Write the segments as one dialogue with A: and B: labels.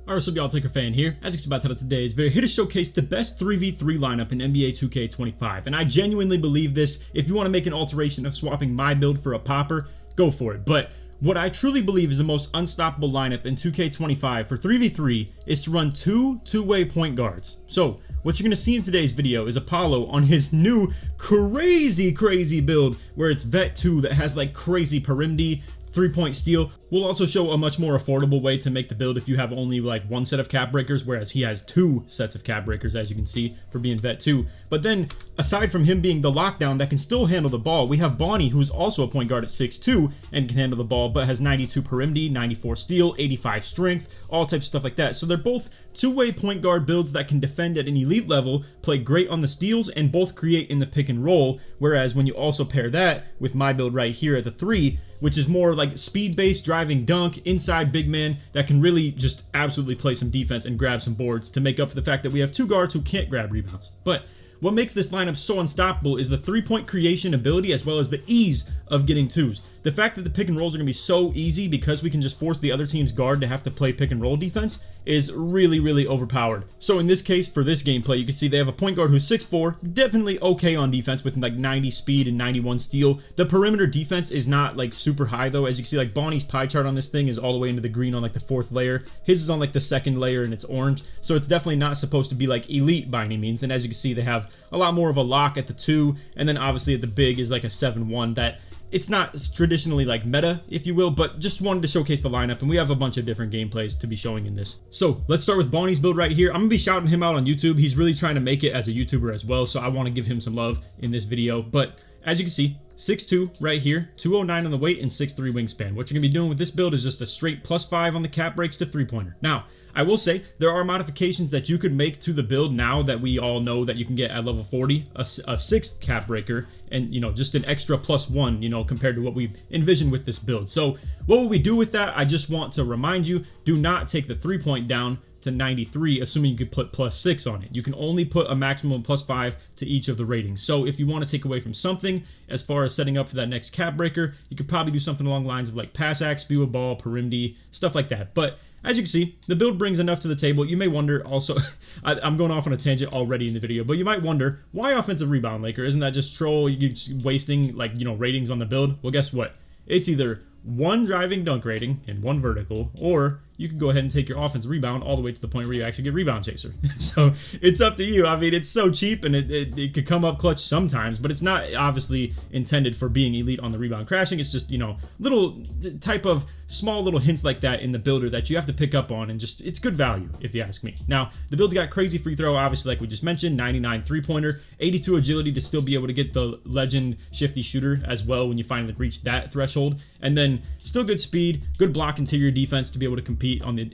A: Alright, what's up y'all, LakerFan here. As you can see by the title of today's video, here to showcase the best 3v3 lineup in NBA 2K25. And I genuinely believe this. If you want to make an alteration of swapping my build for a popper, go for it. But what I truly believe is the most unstoppable lineup in 2K25 for 3v3 is to run two-way point guards. So what you're going to see in today's video is Apollo on his new crazy build where it's Vet 2 that has like crazy perimity, 3-point steal. We'll also show a much more affordable way to make the build if you have only like one set of cap breakers, whereas he has two sets of cap breakers, as you can see, for being Vet 2. But then, aside from him being the lockdown that can still handle the ball, we have Bonnie, who's also a point guard at 6'2" and can handle the ball, but has 92 perimity, 94 steal, 85 strength, all types of stuff like that. So they're both two-way point guard builds that can defend at an elite level, play great on the steals, and both create in the pick and roll. Whereas when you also pair that with my build right here at the 3, which is more like speed-based driving dunk, inside big man that can really just absolutely play some defense and grab some boards to make up for the fact that we have two guards who can't grab rebounds. But what makes this lineup so unstoppable is the 3-point creation ability as well as the ease of getting twos. The fact that the pick and rolls are going to be so easy because we can just force the other team's guard to have to play pick and roll defense is really overpowered. So in this case, for this gameplay, you can see they have a point guard who's 6'4", definitely okay on defense with like 90 speed and 91 steal. The perimeter defense is not like super high though. As you can see, like Bonnie's pie chart on this thing is all the way into the green on like the 4th layer. His is on like the 2nd layer and it's orange. So it's definitely not supposed to be like elite by any means. And as you can see, they have a lot more of a lock at the 2, and then obviously at the big is like a 7'1" that it's not traditionally like meta, if you will, but just wanted to showcase the lineup, and we have a bunch of different gameplays to be showing in this. So let's start with Bonnie's build right here. I'm gonna be shouting him out on YouTube. He's really trying to make it as a YouTuber as well, so I want to give him some love in this video. But as you can see, 6'2" right here, 209 on the weight, and 6'3" wingspan. What you're gonna be doing with this build is just a straight +5 on the cap breaks to 3-pointer. Now, I will say there are modifications that you could make to the build now that we all know that you can get at level 40, a 6th cap breaker, and just an extra +1, compared to what we've envisioned with this build. So what will we do with that? I just want to remind you, do not take the 3-point down to 93, assuming you could put +6 on it. You can only put a maximum +5 to each of the ratings. So if you want to take away from something as far as setting up for that next cap breaker, you could probably do something along the lines of like pass act, speed with ball, perimity, stuff like that. But as you can see, the build brings enough to the table. You may wonder also, I'm going off on a tangent already in the video, but you might wonder, why offensive rebound, Laker? Isn't that just troll, you wasting like, ratings on the build? Well, guess what? It's either 1 driving dunk rating and 1 vertical, or you can go ahead and take your offense rebound all the way to the point where you actually get rebound chaser. So it's up to you. I mean, it's so cheap and it could come up clutch sometimes, but it's not obviously intended for being elite on the rebound crashing. It's just, little type of small little hints like that in the builder that you have to pick up on, and just, it's good value if you ask me. Now, the build's got crazy free throw, obviously, like we just mentioned, 99 3-pointer, 82 agility to still be able to get the legend shifty shooter as well when you finally reach that threshold, and then still good speed, good block interior defense to be able to compete on the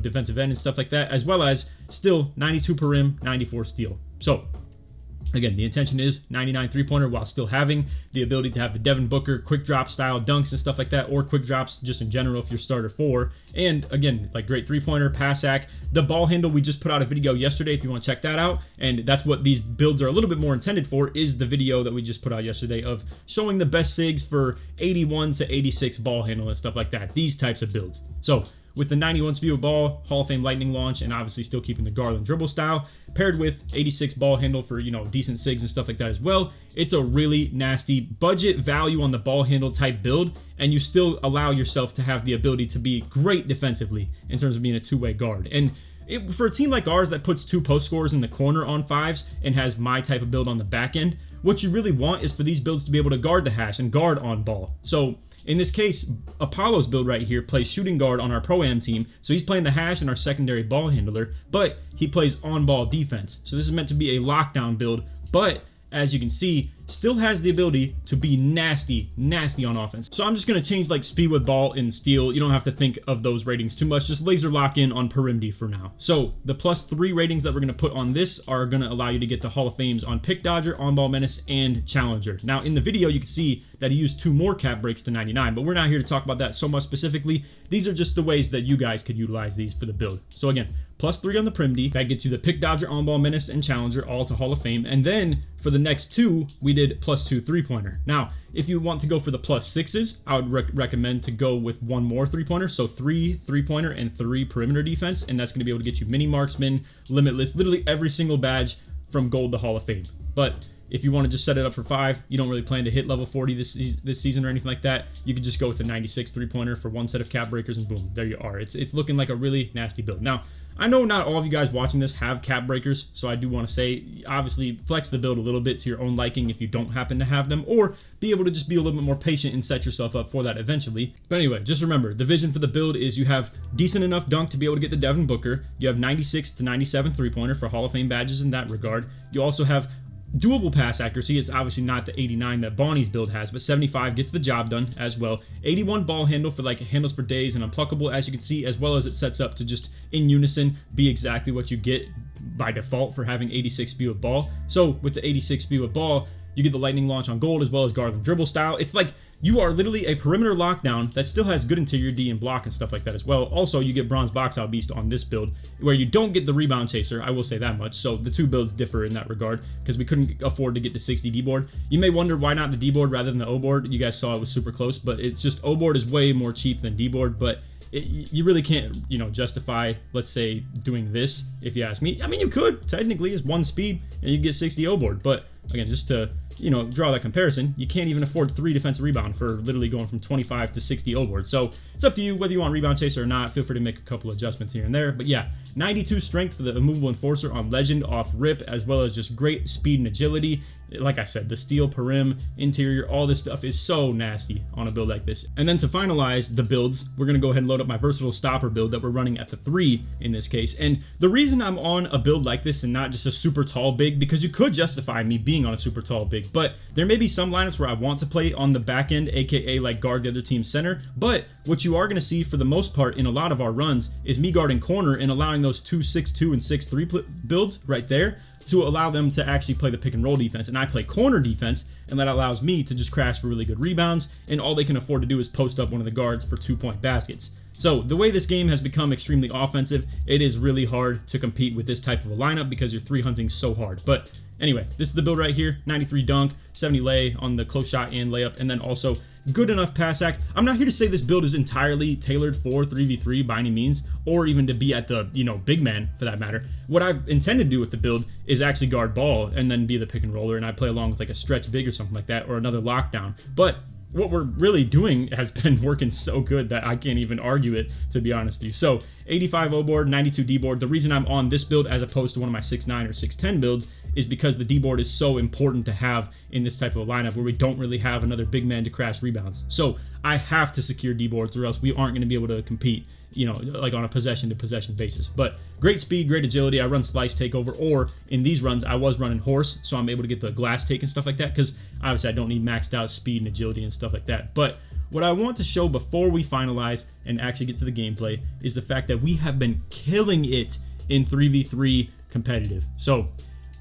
A: defensive end and stuff like that, as well as still 92 perim, 94 steal. So again, the intention is 99 3-pointer while still having the ability to have the Devin Booker quick drop style dunks and stuff like that, or quick drops just in general if you're starter 4. And again, like great 3-pointer, pass act. The ball handle, we just put out a video yesterday if you want to check that out, and that's what these builds are a little bit more intended for, is the video that we just put out yesterday of showing the best SIGs for 81 to 86 ball handle and stuff like that, these types of builds. So with the 91 speed of ball, Hall of Fame lightning launch, and obviously still keeping the Garland dribble style, paired with 86 ball handle for, decent SIGs and stuff like that as well, it's a really nasty budget value on the ball handle type build, and you still allow yourself to have the ability to be great defensively in terms of being a two-way guard. And for a team like ours that puts 2 post scorers in the corner on 5s and has my type of build on the back end, what you really want is for these builds to be able to guard the hash and guard on ball. So in this case, Apollo's build right here plays shooting guard on our Pro-Am team, so he's playing the hash and our secondary ball handler, but he plays on-ball defense. So this is meant to be a lockdown build, but as you can see, still has the ability to be nasty on offense. So I'm just going to change like speed with ball and steal. You don't have to think of those ratings too much. Just laser lock in on perimity for now. So the +3 ratings that we're going to put on this are going to allow you to get the Hall of Fames on Pick Dodger, On Ball Menace, and Challenger. Now in the video, you can see that he used 2 more cap breaks to 99, but we're not here to talk about that so much specifically. These are just the ways that you guys could utilize these for the build. So again, +3 on the perimity. That gets you the Pick Dodger, On Ball Menace, and Challenger all to Hall of Fame. And then for the next 2, we did +2 3-pointer. Now, if you want to go for the +6s, I would recommend to go with one more 3-pointer. So 3 3-pointer and 3 perimeter defense. And that's going to be able to get you mini marksman, limitless, literally every single badge from gold to Hall of Fame. But if you want to just set it up for 5, you don't really plan to hit level 40 this season or anything like that, you could just go with a 96 3-pointer for 1 set of cap breakers, and boom, there you are. It's looking like a really nasty build. Now, I know not all of you guys watching this have cap breakers, so I do want to say, obviously, flex the build a little bit to your own liking if you don't happen to have them, or be able to just be a little bit more patient and set yourself up for that eventually. But anyway, just remember, the vision for the build is you have decent enough dunk to be able to get the Devin Booker, you have 96 to 97 3-pointer for Hall of Fame badges in that regard, you also have doable pass accuracy. It's obviously not the 89 that Bonnie's build has, but 75 gets the job done as well. 81 ball handle for like handles for days and unpluckable, as you can see, as well as it sets up to just in unison be exactly what you get by default for having 86 speed with ball. So with the 86 speed with ball, you get the lightning launch on gold as well as guard and dribble style. It's like you are literally a perimeter lockdown that still has good interior D and block and stuff like that as well. Also, you get bronze box out beast on this build where you don't get the rebound chaser. I will say that much. So the two builds differ in that regard because we couldn't afford to get the 60 D board. You may wonder why not the D board rather than the O board. You guys saw it was super close, but it's just O board is way more cheap than D board, but you really can't, justify, let's say, doing this if you ask me. I mean, you could technically, it's 1 speed and you get 60 O board, but again, just to draw that comparison, you can't even afford 3 defensive rebound for literally going from 25 to 60 O board. So it's up to you whether you want rebound chaser or not. Feel free to make a couple adjustments here and there. But yeah, 92 strength for the immovable enforcer on legend off rip, as well as just great speed and agility. Like I said, the steel perim, interior, all this stuff is so nasty on a build like this. And then to finalize the builds, we're going to go ahead and load up my versatile stopper build that we're running at the 3 in this case. And the reason I'm on a build like this and not just a super tall big, because you could justify me being on a super tall big, but there may be some lineups where I want to play on the back end, aka like guard the other team's center. But what you are going to see for the most part in a lot of our runs is me guarding corner and allowing those 2-6-2 and 6-3 builds right there to allow them to actually play the pick and roll defense. And I play corner defense, and that allows me to just crash for really good rebounds, and all they can afford to do is post up one of the guards for 2-point baskets. So the way this game has become extremely offensive, it is really hard to compete with this type of a lineup because you're 3 hunting so hard. But anyway, this is the build right here. 93 dunk, 70 lay on the close shot and layup, and then also good enough pass act. I'm not here to say this build is entirely tailored for 3v3 by any means, or even to be at the, big man for that matter. What I've intended to do with the build is actually guard ball and then be the pick and roller, and I play along with like a stretch big or something like that, or another lockdown. But what we're really doing has been working so good that I can't even argue it, to be honest with you. So 85 O board, 92 D board. The reason I'm on this build as opposed to one of my 6'9 or 6'10 builds is because the D board is so important to have in this type of a lineup where we don't really have another big man to crash rebounds. So I have to secure D boards or else we aren't going to be able to compete, like on a possession to possession basis. But great speed, great agility. I run slice takeover, or in these runs I was running horse, so I'm able to get the glass take and stuff like that because obviously I don't need maxed out speed and agility and stuff like that. But what I want to show before we finalize and actually get to the gameplay is the fact that we have been killing it in 3v3 competitive. So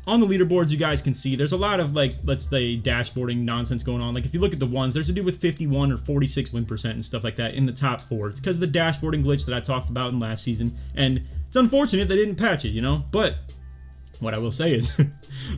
A: on the leaderboards, you guys can see there's a lot of, like, let's say dashboarding nonsense going on. Like if you look at the ones, there's a dude with 51 or 46 win percent and stuff like that in the top 4. It's because of the dashboarding glitch that I talked about in last season, and it's unfortunate they didn't patch it, But what I will say is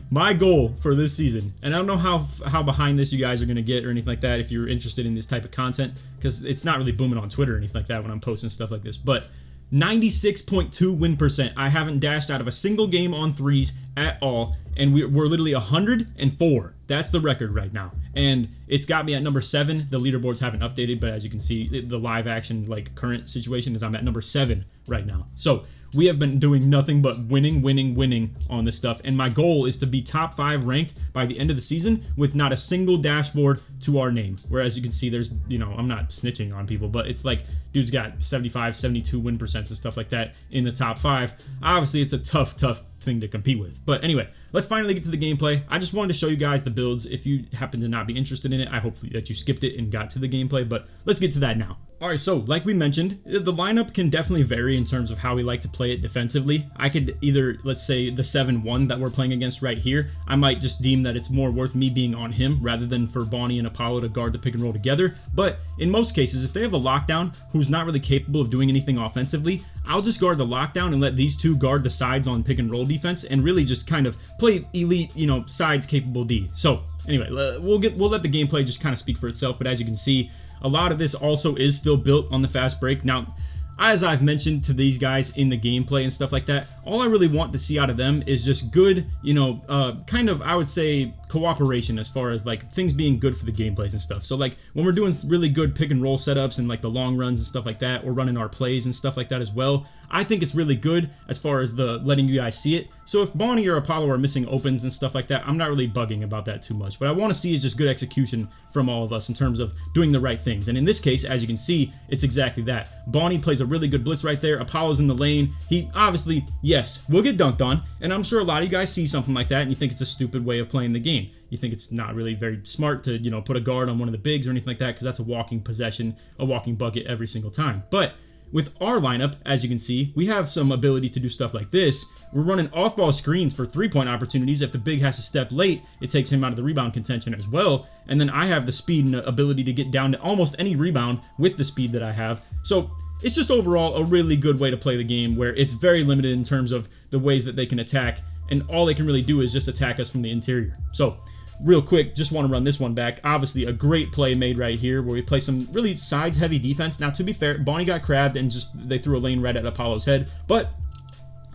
A: my goal for this season, and I don't know how behind this you guys are going to get or anything like that if you're interested in this type of content, because it's not really booming on Twitter or anything like that when I'm posting stuff like this, but 96.2 win percent. I haven't dashed out of a single game on 3s at all, and we're literally 104. That's the record right now, and it's got me at number 7. The leaderboards haven't updated, but as you can see, the live action like current situation is I'm at number 7 right now. So we have been doing nothing but winning on this stuff, and my goal is to be top 5 ranked by the end of the season with not a single dashboard to our name. Whereas you can see there's, I'm not snitching on people, but it's like dude's got 75, 72 win percents and stuff like that in the top 5. Obviously, it's a tough thing to compete with. But anyway, let's finally get to the gameplay. I just wanted to show you guys the builds. If you happen to not be interested in it, I hope that you skipped it and got to the gameplay, but let's get to that now. Alright, so like we mentioned, the lineup can definitely vary in terms of how we like to play it defensively. I could either, let's say the 7-1 that we're playing against right here, I might just deem that it's more worth me being on him rather than for Bonnie and Apollo to guard the pick and roll together. But in most cases, if they have a lockdown who's not really capable of doing anything offensively, I'll just guard the lockdown and let these two guard the sides on pick and roll defense and really just kind of play elite, sides capable D. So anyway, we'll let the gameplay just kind of speak for itself. But as you can see, a lot of this also is still built on the fast break. Now, as I've mentioned to these guys in the gameplay and stuff like that, all I really want to see out of them is just good, you know, kind of, I would say, cooperation as far as like things being good for the gameplays and stuff. So like when we're doing really good pick and roll setups and like the long runs and stuff like that, or running our plays and stuff like that as well, I think it's really good as far as the letting you guys see it. So if Bonnie or Apollo are missing opens and stuff like that, I'm not really bugging about that too much. What I want to see is just good execution from all of us in terms of doing the right things. And in this case, as you can see, it's exactly that. Bonnie plays a really good blitz right there. Apollo's in the lane. He obviously, yes, will get dunked on. And I'm sure a lot of you guys see something like that and you think it's a stupid way of playing the game. You think it's not really very smart to, you know, put a guard on one of the bigs or anything like that, because that's a walking possession, a walking bucket every single time. But with our lineup, as you can see, we have some ability to do stuff like this. We're running off-ball screens for three-point opportunities. If the big has to step late, it takes him out of the rebound contention as well. And then I have the speed and ability to get down to almost any rebound with the speed that I have. So it's just overall a really good way to play the game, where it's very limited in terms of the ways that they can attack, and all they can really do is just attack us from the interior. So real quick, just want to run this one back. Obviously, a great play made right here where we play some really sides-heavy defense. Now, to be fair, Bonnie got crabbed and just they threw a lane right at Apollo's head. But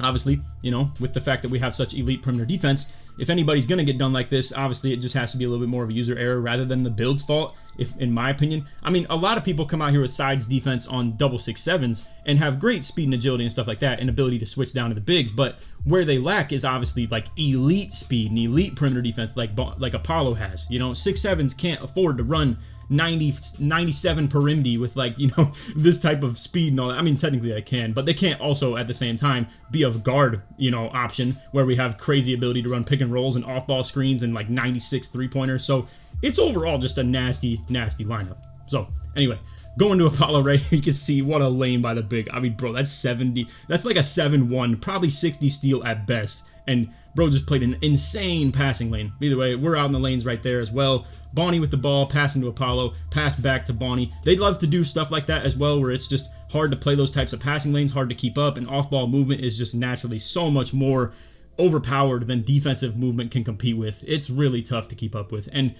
A: obviously, you know, with the fact that we have such elite perimeter defense, if anybody's going to get done like this, obviously it just has to be a little bit more of a user error rather than the build's fault, if in my opinion. I mean, a lot of people come out here with sides defense on double 6-7s and have great speed and agility and stuff like that and ability to switch down to the bigs, but where they lack is obviously like elite speed and elite perimeter defense like Apollo has. You know, 6-7s can't afford to run 97 per MD with, like, you know, this type of speed and all that. I mean, technically they can, but they can't also at the same time be a guard, you know, option where we have crazy ability to run pick and rolls and off-ball screens and like 96 three-pointers. So it's overall just a nasty lineup. So anyway, going to Apollo right here, you can see what a lane by the big. I mean, bro, that's 70. That's like a 7-1, probably 60 steal at best. And bro just played an insane passing lane. Either way, we're out in the lanes right there as well. Bonnie with the ball, passing to Apollo, pass back to Bonnie. They love to do stuff like that as well, where it's just hard to play those types of passing lanes, hard to keep up, and off-ball movement is just naturally so much more overpowered than defensive movement can compete with. It's really tough to keep up with. And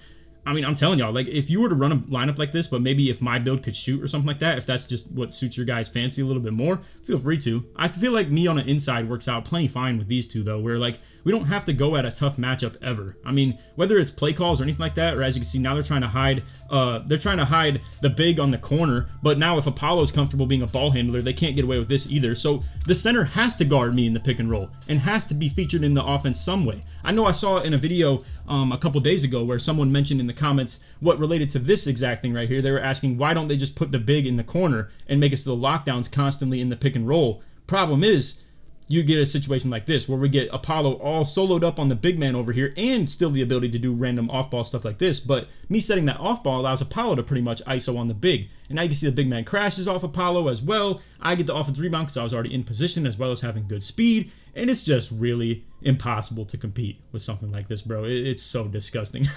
A: I mean, I'm telling y'all, like, if you were to run a lineup like this, but maybe if my build could shoot or something like that, if that's just what suits your guys' fancy a little bit more, feel free to. I feel like me on an inside works out plenty fine with these two, though, where, like, we don't have to go at a tough matchup ever. I mean, whether it's play calls or anything like that, or as you can see, now they're trying to hide the big on the corner, but now if Apollo's comfortable being a ball handler, they can't get away with this either. So the center has to guard me in the pick and roll and has to be featured in the offense some way. I know I saw in a video a couple days ago where someone mentioned in the comments what related to this exact thing right here. They were asking, why don't they just put the big in the corner and make us the lockdowns constantly in the pick and roll? Problem is, you get a situation like this where we get Apollo all soloed up on the big man over here and still the ability to do random off-ball stuff like this, but me setting that off-ball allows Apollo to pretty much ISO on the big. And now you can see the big man crashes off Apollo as well. I get the offensive rebound because I was already in position as well as having good speed, and it's just really impossible to compete with something like this, bro. It's so disgusting.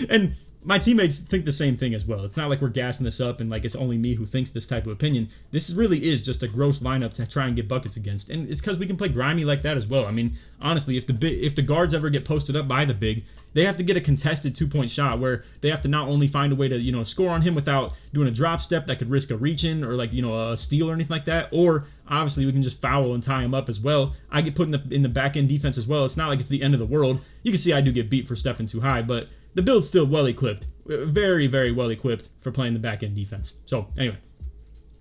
A: And my teammates think the same thing as well. It's not like we're gassing this up and like it's only me who thinks this type of opinion. This really is just a gross lineup to try and get buckets against, and it's because we can play grimy like that as well. I mean, honestly, if the guards ever get posted up by the big, they have to get a contested 2-point shot where they have to not only find a way to, you know, score on him without doing a drop step that could risk a reach-in or, like, you know, a steal or anything like that, or obviously we can just foul and tie him up as well. I get put in the back end defense as well. It's not like it's the end of the world. You can see I do get beat for stepping too high, but the build's still well equipped, very, very well equipped for playing the back end defense. So anyway,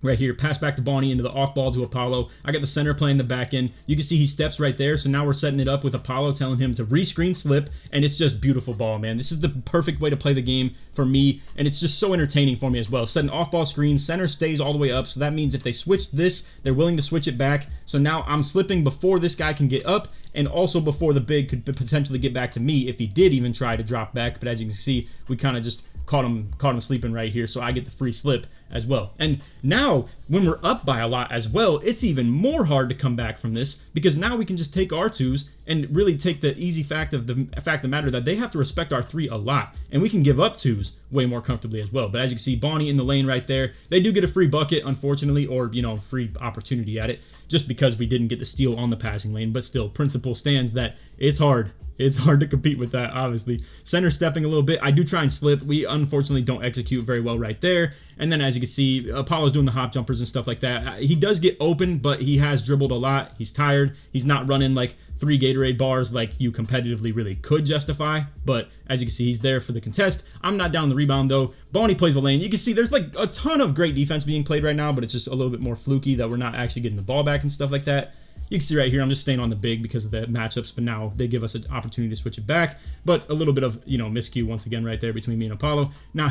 A: right here, pass back to Bonnie into the off ball to Apollo. I got the center playing the back end. You can see he steps right there. So now we're setting it up with Apollo telling him to re-screen slip, and it's just beautiful ball, man. This is the perfect way to play the game for me, and it's just so entertaining for me as well. Setting off ball screen, center stays all the way up, so that means if they switch this, they're willing to switch it back. So now I'm slipping before this guy can get up, and also before the big could potentially get back to me if he did even try to drop back. But as you can see, we kind of just caught him sleeping right here, so I get the free slip. as well. And now when we're up by a lot as well, it's even more hard to come back from this, because now we can just take our 2s and really take the easy fact of the matter that they have to respect our 3 a lot, and we can give up 2s way more comfortably as well. But as you can see, Bonnie in the lane right there, they do get a free bucket, unfortunately, or free opportunity at it, just because we didn't get the steal on the passing lane. But still, principle stands that it's hard. It's hard to compete with that, obviously. Center stepping a little bit. I do try and slip. We unfortunately don't execute very well right there. And then as you can see, Apollo's doing the hop jumpers and stuff like that. He does get open, but he has dribbled a lot. He's tired. He's not running like 3 Gatorade bars like you competitively really could justify. But as you can see, he's there for the contest. I'm not down the rebound though. Bonnie plays the lane. You can see there's like a ton of great defense being played right now, but it's just a little bit more fluky that we're not actually getting the ball back and stuff like that. You can see right here, I'm just staying on the big because of the matchups, but now they give us an opportunity to switch it back. But a little bit of, miscue once again right there between me and Apollo. Now,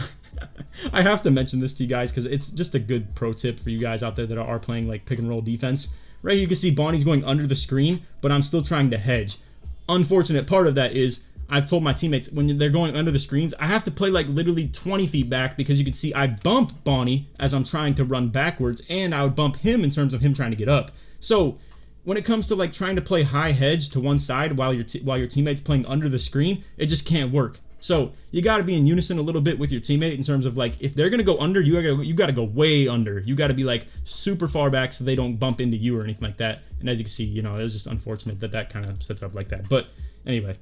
A: I have to mention this to you guys because it's just a good pro tip for you guys out there that are playing like pick and roll defense. Right here, you can see Bonnie's going under the screen, but I'm still trying to hedge. Unfortunate part of that is I've told my teammates when they're going under the screens, I have to play like literally 20 feet back, because you can see I bump Bonnie as I'm trying to run backwards, and I would bump him in terms of him trying to get up. So when it comes to like trying to play high hedge to one side while your teammate's playing under the screen, it just can't work. So you got to be in unison a little bit with your teammate in terms of like, if they're gonna go under, you got to go way under. You got to be like super far back so they don't bump into you or anything like that. And as you can see, it was just unfortunate that kind of sets up like that. But anyway,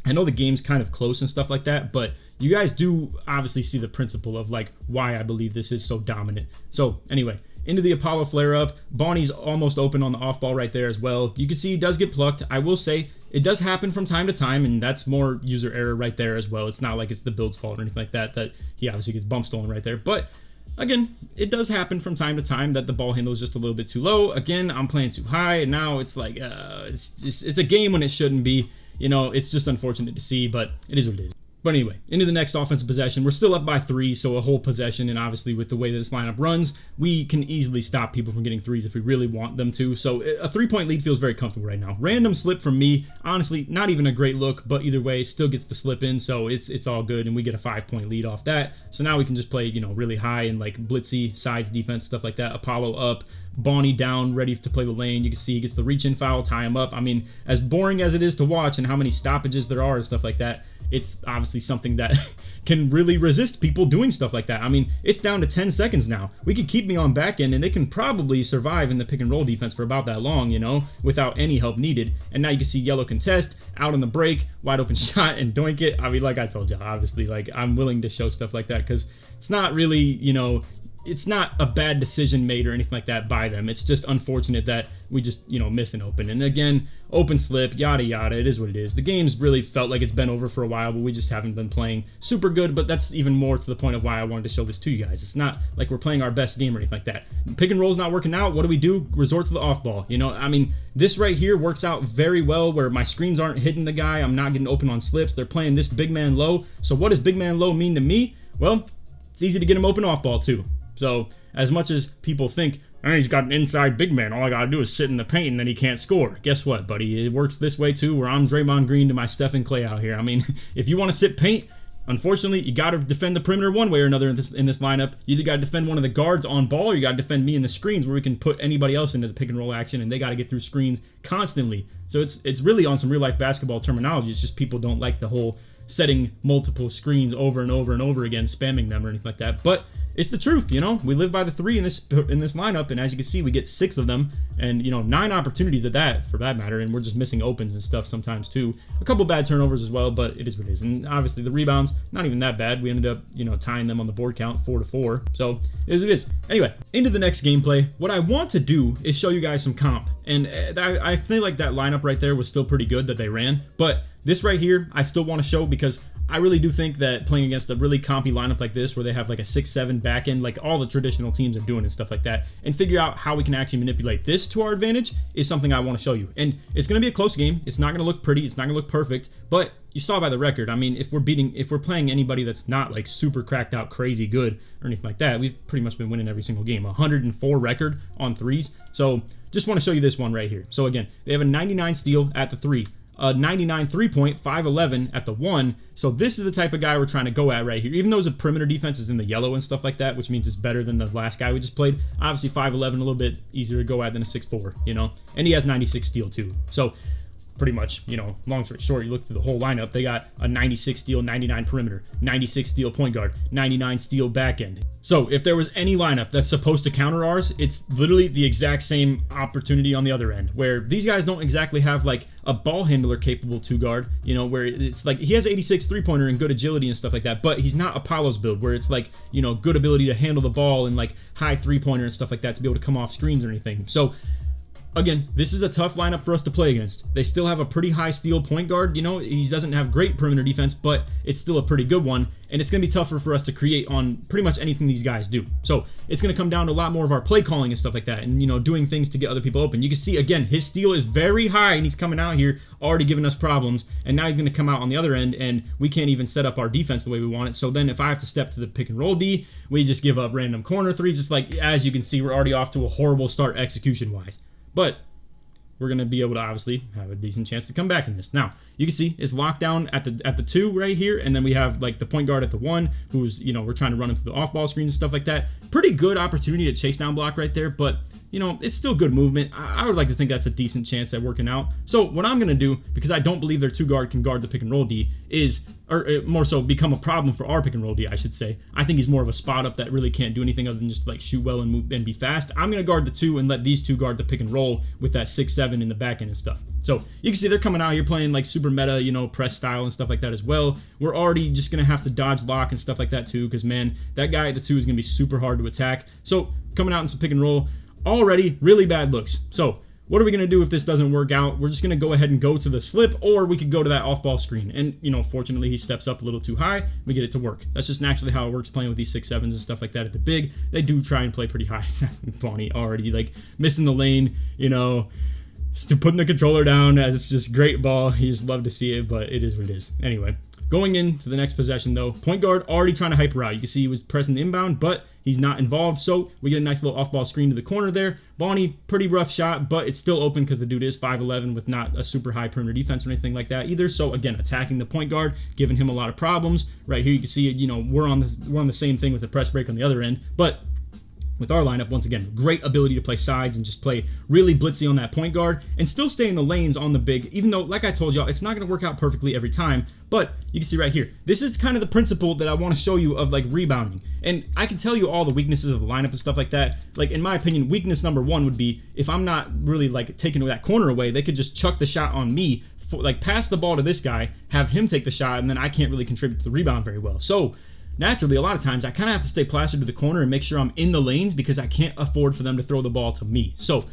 A: I know the game's kind of close and stuff like that, but you guys do obviously see the principle of like why I believe this is so dominant. So anyway, into the Apollo flare up. Bonnie's almost open on the off ball right there as well. You can see he does get plucked. I will say it does happen from time to time, and that's more user error right there as well. It's not like it's the build's fault or anything like that, that he obviously gets bump stolen right there. But again, it does happen from time to time that the ball handle is just a little bit too low. Again, I'm playing too high, and now it's like, it's a game when it shouldn't be. It's just unfortunate to see, but it is what it is. But anyway, into the next offensive possession. We're still up by 3, so a whole possession, and obviously with the way this lineup runs, we can easily stop people from getting 3s if we really want them to. So a 3-point lead feels very comfortable right now. Random slip from me, honestly, not even a great look, but either way, still gets the slip in, so it's all good, and we get a 5-point lead off that. So now we can just play, really high and like blitzy sides defense, stuff like that. Apollo up, Bonnie down, ready to play the lane. You can see he gets the reach-in foul, tie him up. I mean, as boring as it is to watch and how many stoppages there are and stuff like that, it's obviously something that can really resist people doing stuff like that. I mean, it's down to 10 seconds now. We could keep me on back end, and they can probably survive in the pick and roll defense for about that long, without any help needed. And now you can see yellow contest, out on the break, wide open shot, and doink it. I mean, like I told you, obviously, like I'm willing to show stuff like that because it's not really, it's not a bad decision made or anything like that by them. It's just unfortunate that we just, miss an open. And again, open slip, yada yada, it is what it is. The game's really felt like it's been over for a while, but we just haven't been playing super good. But that's even more to the point of why I wanted to show this to you guys. It's not like we're playing our best game or anything like that. Pick and roll's not working out. What do? Resort to the off ball. I mean, this right here works out very well where my screens aren't hitting the guy. I'm not getting open on slips. They're playing this big man low. So what does big man low mean to me? Well, it's easy to get him open off ball too. So as much as people think, he's got an inside big man, all I gotta do is sit in the paint and then he can't score. Guess what, buddy? It works this way too, where I'm Draymond Green to my Stephen Clay out here. I mean, if you want to sit paint, unfortunately, you gotta defend the perimeter one way or another in this lineup. You either gotta defend one of the guards on ball, or you gotta defend me in the screens where we can put anybody else into the pick and roll action, and they gotta get through screens constantly. So it's really on some real life basketball terminology. It's just people don't like the whole setting multiple screens over and over and over again, spamming them or anything like that. But it's the truth, we live by the 3 in this lineup, and as you can see, we get 6 of them, and 9 opportunities at that, for that matter, and we're just missing opens and stuff sometimes too. A couple bad turnovers as well, but it is what it is. And obviously the rebounds, not even that bad. We ended up, tying them on the board count 4-4. So it is what it is. Anyway, into the next gameplay. What I want to do is show you guys some comp, and I feel like that lineup right there was still pretty good that they ran, but this right here, I still want to show because I really do think that playing against a really compy lineup like this, where they have like a 6-7 back end, like all the traditional teams are doing and stuff like that, and figure out how we can actually manipulate this to our advantage is something I want to show you. And it's going to be a close game. It's not going to look pretty. It's not going to look perfect, but you saw by the record. I mean, if we're playing anybody that's not like super cracked out, crazy good or anything like that, we've pretty much been winning every single game. 104 record on 3s. So just want to show you this one right here. So again, they have a 99 steal at the 3. a 99 3-point, 5'11" at the 1. So this is the type of guy we're trying to go at right here. Even though his perimeter defense is in the yellow and stuff like that, which means it's better than the last guy we just played. Obviously 5'11", a little bit easier to go at than a 6'4", you know. And he has 96 steal too. So pretty much, you know, long story short, you look through the whole lineup, they got a 96 steal, 99 perimeter, 96 steal point guard, 99 steal back end. So if there was any lineup that's supposed to counter ours, it's literally the exact same opportunity on the other end, where these guys don't exactly have like a ball handler capable 2-guard, you know, where it's like he has 86 3-pointer and good agility and stuff like that, but he's not Apollo's build where it's like, you know, good ability to handle the ball and like high 3-pointer and stuff like that to be able to come off screens or anything. So again, this is a tough lineup for us to play against. They still have a pretty high steal point guard. You know, he doesn't have great perimeter defense, but it's still a pretty good one. And it's going to be tougher for us to create on pretty much anything these guys do. So it's going to come down to a lot more of our play calling and stuff like that. And, you know, doing things to get other people open. You can see, again, his steal is very high and he's coming out here already giving us problems. And now he's going to come out on the other end and we can't even set up our defense the way we want it. So then if I have to step to the pick and roll D, we just give up random corner threes. It's like, as you can see, we're already off to a horrible start execution-wise. But we're going to be able to obviously have a decent chance to come back in this. Now, you can see it's locked down at the 2 right here, and then we have like the point guard at the 1, who's, you know, we're trying to run him through the off-ball screens and stuff like that. Pretty good opportunity to chase down block right there, but, you know, it's still good movement. I would like to think that's a decent chance at working out. So what I'm going to do, because I don't believe their 2-guard can guard the pick and roll D, is, or more so become a problem for our pick and roll D, I should say. I think he's more of a spot up that really can't do anything other than just like shoot well and move and be fast. I'm going to guard the 2 and let these 2 guard the pick and roll with that 6'7" in the back end and stuff. So you can see they're coming out here playing like super meta, you know, press style and stuff like that as well. We're already just going to have to dodge lock and stuff like that too, because man, that guy at the 2 is going to be super hard to attack. So coming out in some pick and roll, already really bad looks. So what are we going to do if this doesn't work out? We're just going to go ahead and go to the slip, or we could go to that off-ball screen. And, you know, fortunately, he steps up a little too high. We get it to work. That's just naturally how it works playing with these 6'7s and stuff like that at the big. They do try and play pretty high. Bonnie already, like, missing the lane, you know, putting the controller down. It's just great ball. You just love to see it, but it is what it is. Anyway, going into the next possession, though, point guard already trying to hyper out. You can see he was pressing the inbound, but he's not involved, so we get a nice little off-ball screen to the corner there. Bonnie, pretty rough shot, but it's still open because the dude is 5'11" with not a super high perimeter defense or anything like that either. So again, attacking the point guard, giving him a lot of problems. Right here, you can see, you know, we're on the same thing with the press break on the other end, but with our lineup, once again, great ability to play sides and just play really blitzy on that point guard and still stay in the lanes on the big, even though, like I told y'all, it's not going to work out perfectly every time. But you can see right here, this is kind of the principle that I want to show you of like rebounding. And I can tell you all the weaknesses of the lineup and stuff like that. Like, in my opinion, weakness number 1 would be if I'm not really like taking that corner away, they could just chuck the shot on me, like pass the ball to this guy, have him take the shot, and then I can't really contribute to the rebound very well. So naturally, a lot of times I kind of have to stay plastered to the corner and make sure I'm in the lanes because I can't afford for them to throw the ball to me. So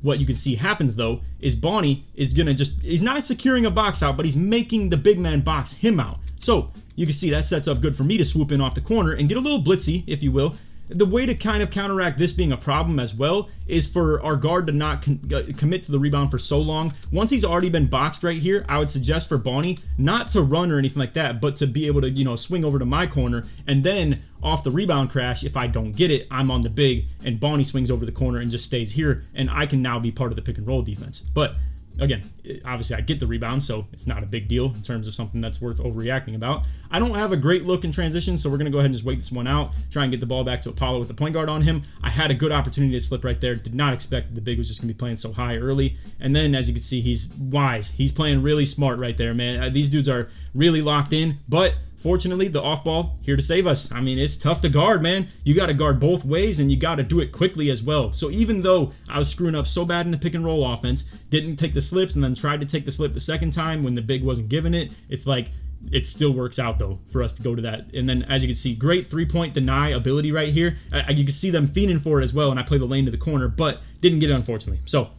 A: what you can see happens, though, is Bonnie is going to he's not securing a box out, but he's making the big man box him out. So you can see that sets up good for me to swoop in off the corner and get a little blitzy, if you will. The way to kind of counteract this being a problem as well is for our guard to not commit to the rebound for so long. Once he's already been boxed right here, I would suggest for Bonnie not to run or anything like that, but to be able to, you know, swing over to my corner and then off the rebound crash, if I don't get it, I'm on the big and Bonnie swings over the corner and just stays here, and I can now be part of the pick and roll defense. But again, obviously I get the rebound, so it's not a big deal in terms of something that's worth overreacting about. I don't have a great look in transition, so we're going to go ahead and just wait this one out, try and get the ball back to Apollo with the point guard on him. I had a good opportunity to slip right there. Did not expect the big was just going to be playing so high early. And then, as you can see, he's wise. He's playing really smart right there, man. These dudes are really locked in, but fortunately, the off-ball here to save us. I mean, it's tough to guard, man. You got to guard both ways, and you got to do it quickly as well. So even though I was screwing up so bad in the pick-and-roll offense, didn't take the slips, and then tried to take the slip the second time when the big wasn't giving it, it's like it still works out, though, for us to go to that. And then, as you can see, great three-point deny ability right here. You can see them fiending for it as well, and I play the lane to the corner, but didn't get it, unfortunately. So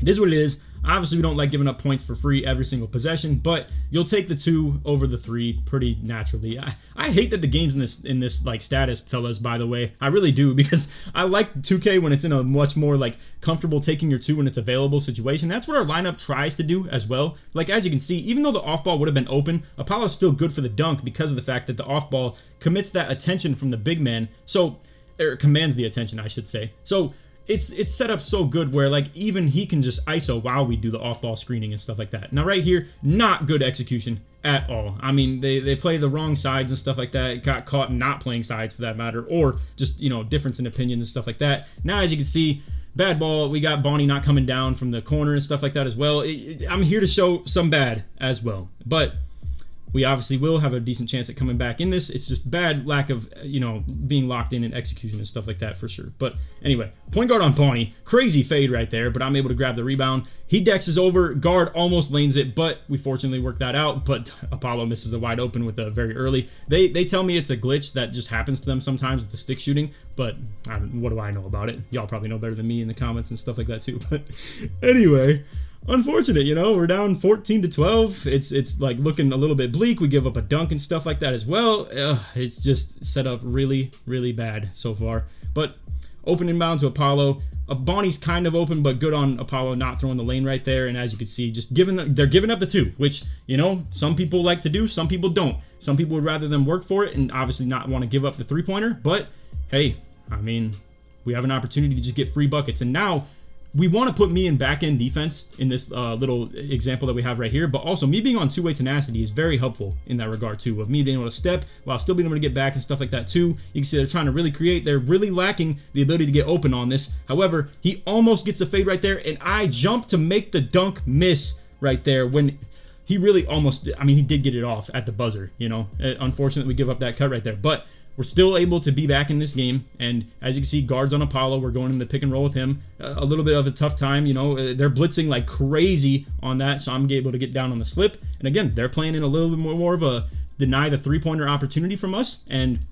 A: it is what it is. Obviously, we don't like giving up points for free every single possession, but you'll take the 2 over the 3 pretty naturally. I hate that the game's in this like status, fellas, by the way. I really do, because I like 2K when it's in a much more like comfortable taking your 2 when it's available situation. That's what our lineup tries to do as well. Like, as you can see, even though the off-ball would have been open, Apollo's still good for the dunk because of the fact that the off-ball commits that attention from the big man, so, or commands the attention, I should say. So it's set up so good where like even he can just ISO while we do the off-ball screening and stuff like that. Now right here, not good execution at all. I mean, they play the wrong sides and stuff like that. Got caught not playing sides for that matter, or just, you know, difference in opinions and stuff like that. Now, as you can see, bad ball. We got Bonnie not coming down from the corner and stuff like that as well. I'm here to show some bad as well, but we obviously will have a decent chance at coming back in this. It's just bad lack of, you know, being locked in execution and stuff like that for sure. But anyway, point guard on Bonnie. Crazy fade right there, but I'm able to grab the rebound. He dexes over. Guard almost lanes it, but we fortunately worked that out. But Apollo misses a wide open with a very early. They tell me it's a glitch that just happens to them sometimes with the stick shooting, but what do I know about it? Y'all probably know better than me in the comments and stuff like that too. But anyway, unfortunate, you know, we're down 14-12. It's like looking a little bit bleak. We give up a dunk and stuff like that as well. It's just set up really, really bad so far. But open inbound to Apollo. Bonnie's kind of open, but good on Apollo not throwing the lane right there. And as you can see, just they're giving up the two, which, you know, some people like to do, some people don't. Some people would rather them work for it and obviously not want to give up the three-pointer. But hey, I mean, we have an opportunity to just get free buckets. And now we want to put me in back-end defense in this little example that we have right here, but also me being on two-way tenacity is very helpful in that regard too, of me being able to step while still being able to get back and stuff like that too. You can see they're trying to really create. They're really lacking the ability to get open on this. However, he almost gets a fade right there, and I jump to make the dunk miss right there when he really almost, I mean, he did get it off at the buzzer, you know. Unfortunately, we give up that cut right there, but we're still able to be back in this game, and as you can see, guards on Apollo. We're going in the pick and roll with him. A little bit of a tough time, you know. They're blitzing like crazy on that, so I'm able to get down on the slip. And again, they're playing in a little bit more of a deny the three-pointer opportunity from us, and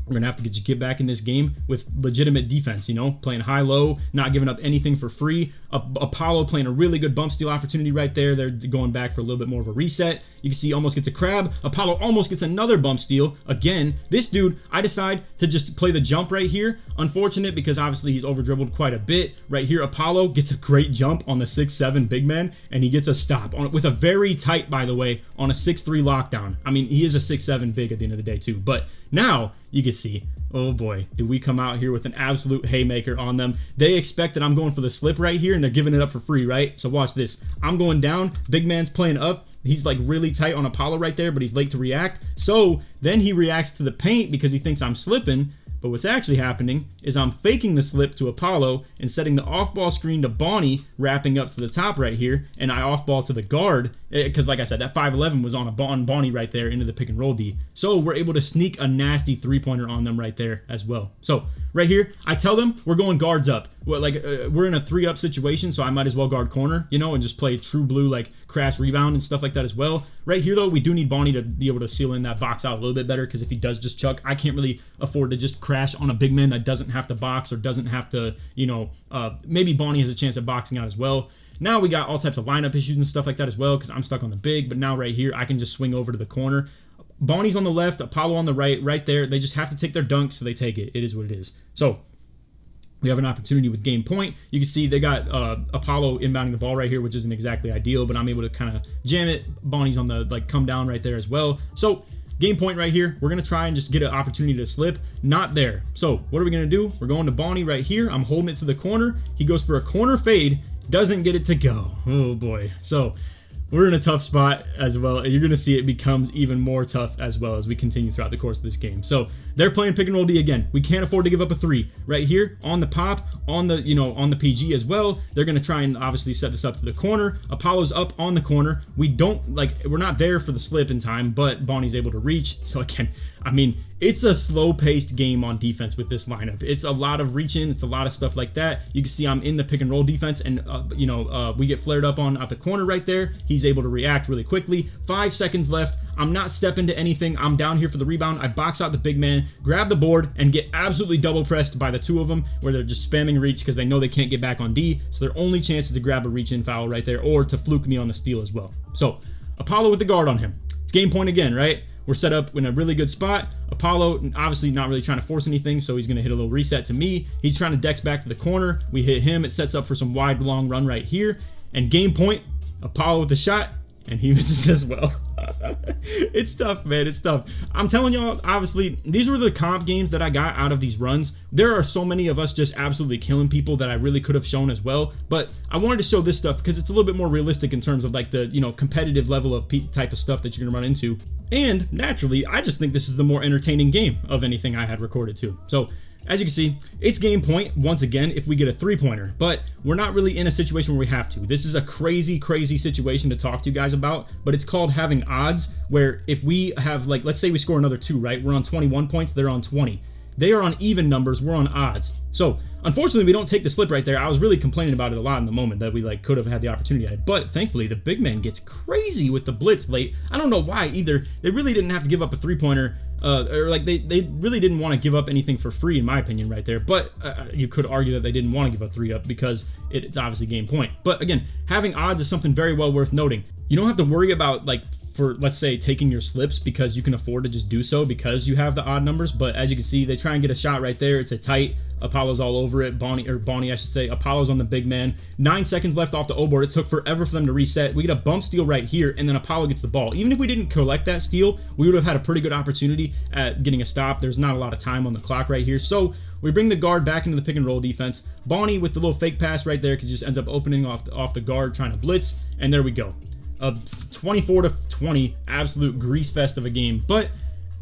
A: we're going to have to get back in this game with legitimate defense, you know, playing high-low, not giving up anything for free. Apollo playing a really good bump steal opportunity right there. They're going back for a little bit more of a reset. You can see almost gets a crab. Apollo almost gets another bump steal. Again, this dude, I decide to just play the jump right here. Unfortunate because obviously he's over-dribbled quite a bit. Right here, Apollo gets a great jump on the 6'7" big man, and he gets a stop on with a very tight, by the way, on a 6'3" lockdown. I mean, he is a 6'7" big at the end of the day too, but now you can see, oh boy, did we come out here with an absolute haymaker on them. They expect that I'm going for the slip right here, and they're giving it up for free, right? So watch this. I'm going down. Big man's playing up. He's like really tight on Apollo right there, but he's late to react. So then he reacts to the paint because he thinks I'm slipping. But what's actually happening is I'm faking the slip to Apollo and setting the off-ball screen to Bonnie, wrapping up to the top right here, and I off-ball to the guard, because like I said, that 5'11" was on Bonnie right there into the pick and roll D. So we're able to sneak a nasty three-pointer on them right there as well. So right here, I tell them we're going guards up. Well, like we're in a 3-up situation, so I might as well guard corner, you know, and just play true blue, like crash rebound and stuff like that as well. Right here, though, we do need Bonnie to be able to seal in that box out a little bit better, because if he does just chuck, I can't really afford to just crash on a big man that doesn't have to box or doesn't have to, you know, maybe Bonnie has a chance at boxing out as well. Now we got all types of lineup issues and stuff like that as well, because I'm stuck on the big, but now right here, I can just swing over to the corner. Bonnie's on the left, Apollo on the right there. They just have to take their dunks, so they take it. It is what it is. So we have an opportunity with game point. You can see they got Apollo inbounding the ball right here, which isn't exactly ideal, but I'm able to kind of jam it. Bonnie's on the like come down right there as well. So game point right here. We're going to try and just get an opportunity to slip. Not there. So what are we going to do? We're going to Bonnie right here. I'm holding it to the corner. He goes for a corner fade. Doesn't get it to go. Oh boy. So we're in a tough spot as well. You're going to see it becomes even more tough as well as we continue throughout the course of this game. So they're playing pick and roll D again. We can't afford to give up a three. Right here on the pop, on the, you know, on the PG as well. They're going to try and obviously set this up to the corner. Apollo's up on the corner. We don't, like, we're not there for the slip in time, but Bonnie's able to reach. So again, I mean, it's a slow-paced game on defense with this lineup. It's a lot of reaching. It's a lot of stuff like that. You can see I'm in the pick and roll defense, and we get flared up on at the corner right there. He's able to react really quickly. 5 seconds left. I'm not stepping to anything. I'm down here for the rebound. I box out the big man, grab the board, and get absolutely double pressed by the two of them, where they're just spamming reach because they know they can't get back on D. So their only chance is to grab a reach-in foul right there, or to fluke me on the steal as well. So Apollo with the guard on him. It's game point again, right? We're set up in a really good spot. Apollo obviously not really trying to force anything, so he's going to hit a little reset to me. He's trying to dex back to the corner. We hit him. It sets up for some wide, long run right here. And game point, Apollo with the shot, and he misses as well. It's tough, man. It's tough. I'm telling y'all, obviously, these were the comp games that I got out of these runs. There are so many of us just absolutely killing people that I really could have shown as well. But I wanted to show this stuff because it's a little bit more realistic in terms of like the, you know, competitive level of type of stuff that you're going to run into. And naturally, I just think this is the more entertaining game of anything I had recorded too. So as you can see, it's game point once again if we get a 3-pointer, but we're not really in a situation where we have to. This is a crazy situation to talk to you guys about, but it's called having odds, where if we have, like, let's say we score another 2, right? We're on 21 points, they're on 20. They are on even numbers, we're on odds. So unfortunately, we don't take the slip right there. I was really complaining about it a lot in the moment that we like could have had the opportunity at, but thankfully the big man gets crazy with the blitz late. I don't know why either. They really didn't have to give up a 3-pointer, or like they really didn't want to give up anything for free in my opinion right there. But you could argue that they didn't want to give a 3 up because it's obviously game point. But again, having odds is something very well worth noting. You don't have to worry about, like, for let's say taking your slips because you can afford to just do so because you have the odd numbers. But as you can see, they try and get a shot right there. It's a tight. Apollo's all over it. Bonnie, I should say. Apollo's on the big man. 9 seconds left off the O board. It took forever for them to reset. We get a bump steal right here, and then Apollo gets the ball. Even if we didn't collect that steal, we would have had a pretty good opportunity at getting a stop. There's not a lot of time on the clock right here. So we bring the guard back into the pick and roll defense. Bonnie with the little fake pass right there because he just ends up opening off the guard trying to blitz, and there we go. A 24-20 absolute grease fest of a game. But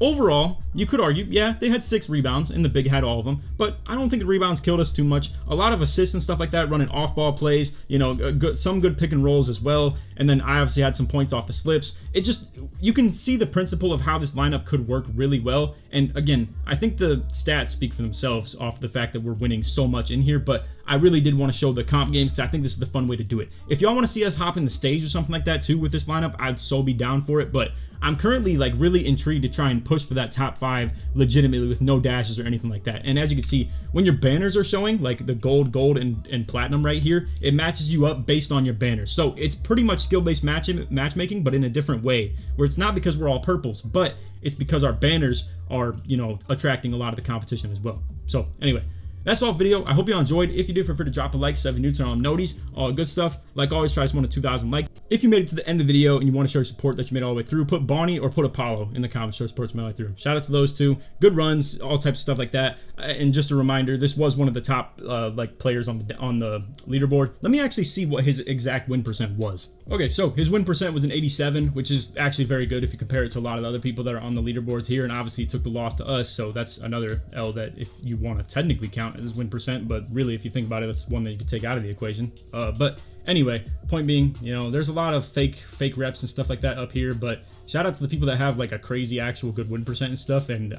A: overall, you could argue, yeah, they had 6 rebounds and the big had all of them, but I don't think the rebounds killed us too much. A lot of assists and stuff like that, running off-ball plays, you know, some good pick and rolls as well, and then I obviously had some points off the slips. It just, you can see the principle of how this lineup could work really well, and again, I think the stats speak for themselves off the fact that we're winning so much in here, but I really did want to show the comp games because I think this is the fun way to do it. If y'all want to see us hop in the stage or something like that too with this lineup, I'd so be down for it, but I'm currently like really intrigued to try and push for that top 5 legitimately with no dashes or anything like that. And as you can see, when your banners are showing, like the gold, and platinum right here, it matches you up based on your banners. So it's pretty much skill-based matchmaking, but in a different way, where it's not because we're all purples, but it's because our banners are, you know, attracting a lot of the competition as well. So anyway, that's all video. I hope you all enjoyed. If you did, feel free to drop a like, 7 new, turn on noties, all good stuff. Like always, try to one to 2,000 likes. If you made it to the end of the video and you want to show your support that you made all the way through, put Bonnie or put Apollo in the comments, show support to me all the way through. Shout out to those two. Good runs, all types of stuff like that. And just a reminder, this was one of the top like players on the leaderboard. Let me actually see what his exact win percent was. Okay, so his win percent was an 87, which is actually very good if you compare it to a lot of the other people that are on the leaderboards here. And obviously, he took the loss to us, so that's another L that if you want to technically count as win percent, but really, if you think about it, that's one that you could take out of the equation. But anyway, point being, you know, there's a lot of fake reps and stuff like that up here, but shout out to the people that have like a crazy actual good win percent and stuff. And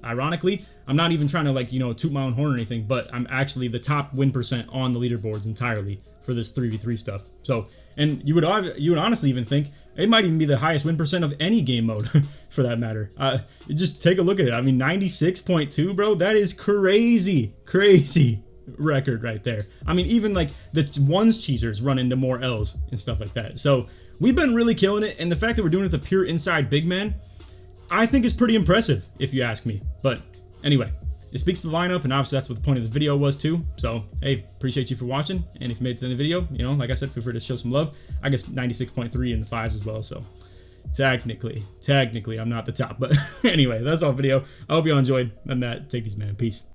A: ironically, I'm not even trying to, like, you know, toot my own horn or anything, but I'm actually the top win percent on the leaderboards entirely for this 3v3 stuff. So, and you would honestly even think it might even be the highest win percent of any game mode for that matter. Just take a look at it. I mean, 96.2, bro, that is crazy record right there. I mean, even like the ones cheesers run into more L's and stuff like that. So we've been really killing it, and the fact that we're doing it with a pure inside big man, I think is pretty impressive if you ask me. But anyway, it speaks to the lineup, and obviously that's what the point of this video was too. So hey, appreciate you for watching, and if you made it to the video, you know, like I said, feel free to show some love. I guess 96.3 in the 5s as well, so technically I'm not the top, but anyway, that's all video. I hope you all enjoyed. And that, take these, man. Peace.